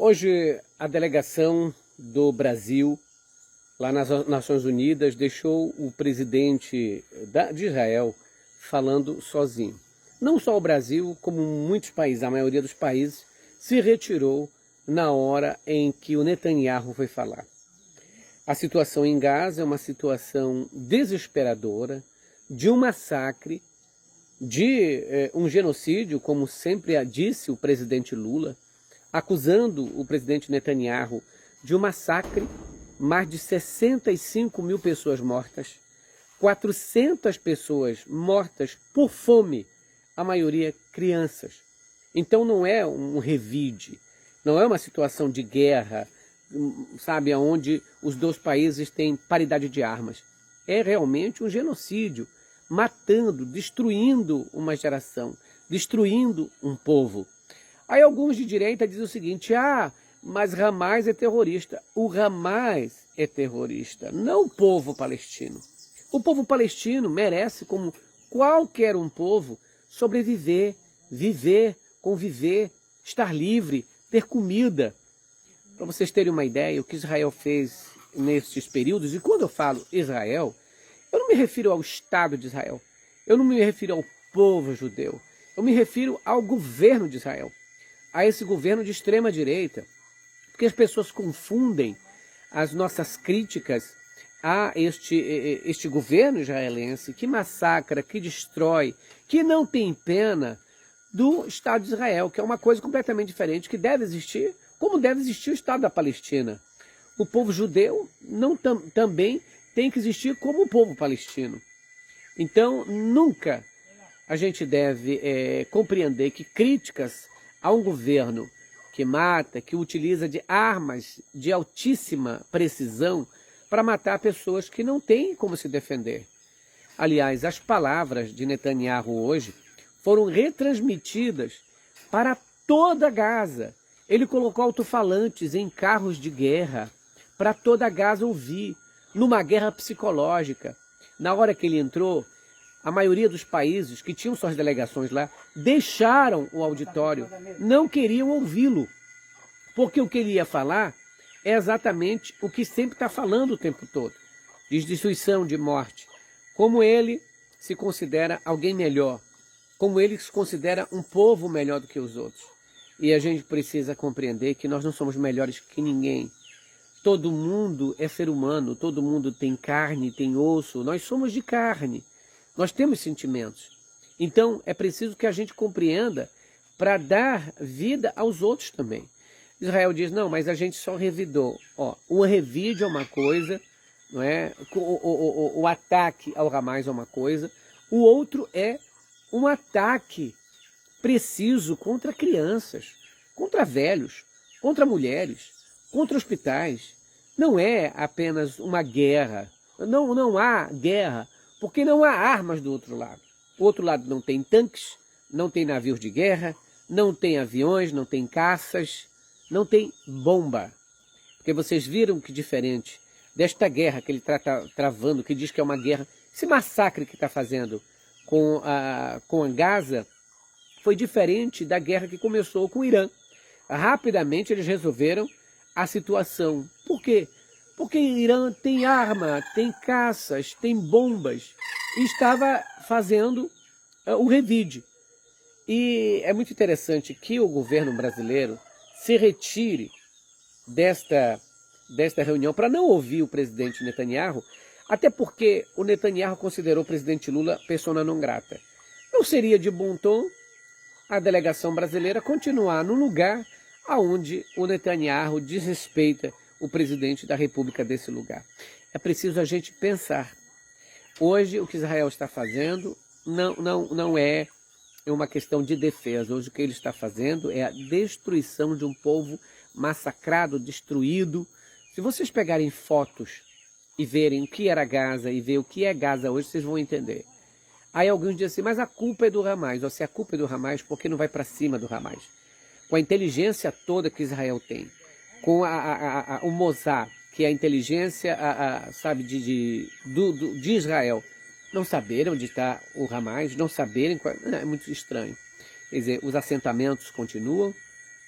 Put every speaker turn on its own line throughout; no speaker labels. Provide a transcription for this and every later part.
Hoje, a delegação do Brasil, lá nas Nações Unidas, deixou o presidente de Israel falando sozinho. Não só o Brasil, como muitos países, a maioria dos países, se retirou na hora em que o Netanyahu foi falar. A situação em Gaza é uma situação desesperadora, de um massacre, de um genocídio, como sempre disse o presidente Lula, acusando o presidente Netanyahu de um massacre, mais de 65 mil pessoas mortas, 400 pessoas mortas por fome, a maioria crianças. Então não é um revide, não é uma situação de guerra, sabe, onde os dois países têm paridade de armas. É realmente um genocídio, matando, destruindo uma geração, destruindo um povo. Aí alguns de direita dizem o seguinte: mas Hamas é terrorista. O Hamas é terrorista, não o povo palestino. O povo palestino merece, como qualquer um povo, sobreviver, viver, conviver, estar livre, ter comida. Para vocês terem uma ideia, o que Israel fez nesses períodos, e quando eu falo Israel, eu não me refiro ao Estado de Israel, eu não me refiro ao povo judeu, eu me refiro ao governo de Israel, a esse governo de extrema direita, porque as pessoas confundem as nossas críticas a este governo israelense que massacra, que destrói, que não tem pena do Estado de Israel, que é uma coisa completamente diferente, que deve existir, como deve existir o Estado da Palestina. O povo judeu também tem que existir como o povo palestino. Então, nunca a gente deve compreender que críticas a um governo que mata, que utiliza de armas de altíssima precisão para matar pessoas que não têm como se defender. Aliás, as palavras de Netanyahu hoje foram retransmitidas para toda Gaza. Ele colocou alto-falantes em carros de guerra para toda Gaza ouvir, numa guerra psicológica. Na hora que ele entrou, a maioria dos países que tinham suas delegações lá deixaram o auditório, não queriam ouvi-lo, porque o que ele ia falar é exatamente o que sempre está falando o tempo todo, de destruição, de morte, como ele se considera alguém melhor, como ele se considera um povo melhor do que os outros. E a gente precisa compreender que nós não somos melhores que ninguém. Todo mundo é ser humano, todo mundo tem carne, tem osso, nós somos de carne, nós temos sentimentos. Então é preciso que a gente compreenda para dar vida aos outros também. Israel diz: não, mas a gente só revidou. O revide é uma coisa, não é? O ataque ao Hamas é uma coisa, o outro é um ataque preciso contra crianças, contra velhos, contra mulheres, contra hospitais. Não é apenas uma guerra, não há guerra, porque não há armas do outro lado. O outro lado não tem tanques, não tem navios de guerra, não tem aviões, não tem caças, não tem bomba. Porque vocês viram que diferente desta guerra que ele está travando, que diz que é uma guerra, esse massacre que está fazendo com a Gaza, foi diferente da guerra que começou com o Irã. Rapidamente eles resolveram a situação. Por quê? Porque o Irã tem arma, tem caças, tem bombas, e estava fazendo o revide. E é muito interessante que o governo brasileiro se retire desta reunião para não ouvir o presidente Netanyahu, até porque o Netanyahu considerou o presidente Lula persona non grata. Não seria de bom tom a delegação brasileira continuar no lugar aonde o Netanyahu desrespeita o presidente da República desse lugar. É preciso a gente pensar. Hoje o que Israel está fazendo não é uma questão de defesa. Hoje o que ele está fazendo é a destruição de um povo massacrado, destruído. Se vocês pegarem fotos e verem o que era Gaza e ver o que é Gaza hoje, vocês vão entender. Aí alguns dizem assim: mas a culpa é do Hamas. Ou se a culpa é do Hamas, por que não vai para cima do Hamas? Com a inteligência toda que Israel tem, com o Mossad, que é a inteligência sabe, de Israel, não saberem onde está o Hamas, não saberem, é muito estranho. Quer dizer, os assentamentos continuam,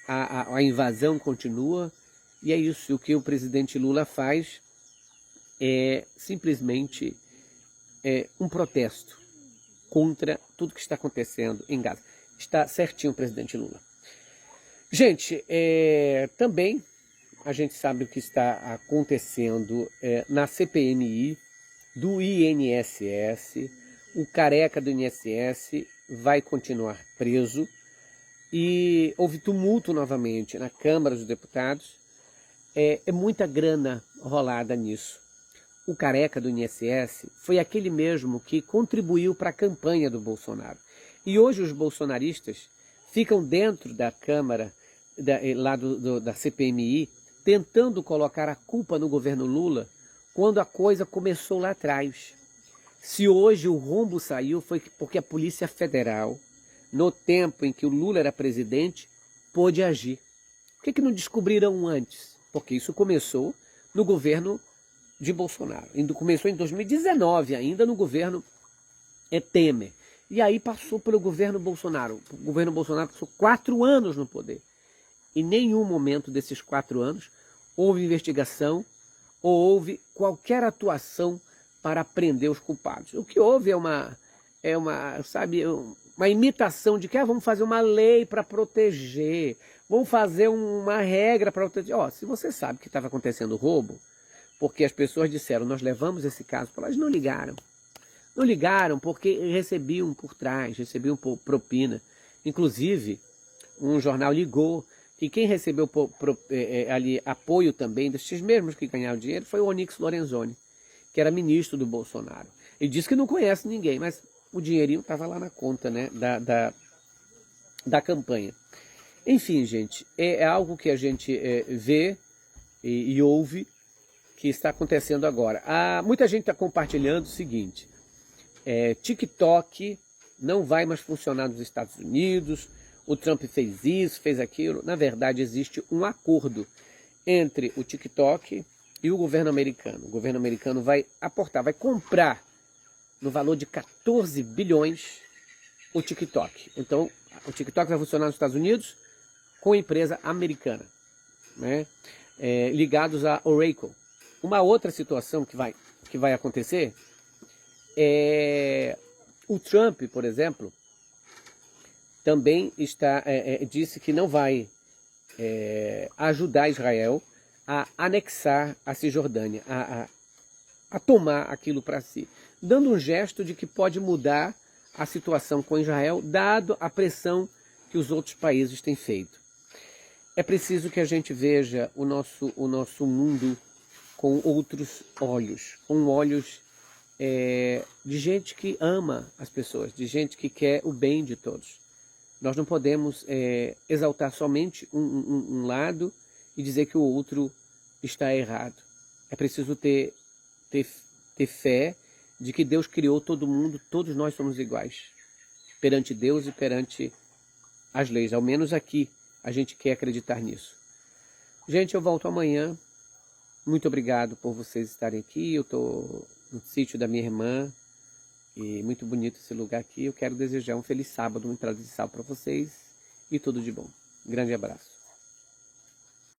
a invasão continua, e é isso. O que o presidente Lula faz é simplesmente um protesto contra tudo que está acontecendo em Gaza. Está certinho o presidente Lula. Gente, também a gente sabe o que está acontecendo na CPMI do INSS. O careca do INSS vai continuar preso. E houve tumulto novamente na Câmara dos Deputados. É muita grana rolada nisso. O careca do INSS foi aquele mesmo que contribuiu para a campanha do Bolsonaro. E hoje os bolsonaristas ficam dentro da Câmara, lá da CPMI, tentando colocar a culpa no governo Lula, quando a coisa começou lá atrás. Se hoje o rombo saiu, foi porque a Polícia Federal, no tempo em que o Lula era presidente, pôde agir. Por que não descobriram antes? Porque isso começou no governo de Bolsonaro. Começou em 2019 ainda, no governo Temer. E aí passou pelo governo Bolsonaro. O governo Bolsonaro passou 4 anos no poder. Em nenhum momento desses 4 anos houve investigação ou houve qualquer atuação para prender os culpados. O que houve é uma imitação de que vamos fazer uma lei para proteger, vamos fazer uma regra para proteger. Se você sabe que estava acontecendo roubo, porque as pessoas disseram, nós levamos esse caso para lá, elas não ligaram. Não ligaram porque recebiam por trás, recebiam propina. Inclusive, um jornal ligou que quem recebeu ali apoio também desses mesmos que ganharam dinheiro foi o Onyx Lorenzoni, que era ministro do Bolsonaro. Ele disse que não conhece ninguém, mas o dinheirinho estava lá na conta, né, da campanha. Enfim, gente, é algo que a gente vê e ouve que está acontecendo agora. Muita gente está compartilhando o seguinte, TikTok não vai mais funcionar nos Estados Unidos, o Trump fez isso, fez aquilo. Na verdade, existe um acordo entre o TikTok e o governo americano. O governo americano vai aportar, vai comprar no valor de 14 bilhões o TikTok. Então, o TikTok vai funcionar nos Estados Unidos com empresa americana, né? Ligados a Oracle. Uma outra situação que vai acontecer o Trump, por exemplo, também disse que não vai ajudar Israel a anexar a Cisjordânia, a tomar aquilo para si, dando um gesto de que pode mudar a situação com Israel, dado a pressão que os outros países têm feito. É preciso que a gente veja o nosso mundo com outros olhos, com olhos de gente que ama as pessoas, de gente que quer o bem de todos. Nós não podemos exaltar somente um lado e dizer que o outro está errado. É preciso ter fé de que Deus criou todo mundo, todos nós somos iguais, perante Deus e perante as leis. Ao menos aqui a gente quer acreditar nisso. Gente, eu volto amanhã. Muito obrigado por vocês estarem aqui. Eu estou no sítio da minha irmã e muito bonito esse lugar aqui. Eu quero desejar um feliz sábado, uma entrada de sal para vocês e tudo de bom. Grande abraço.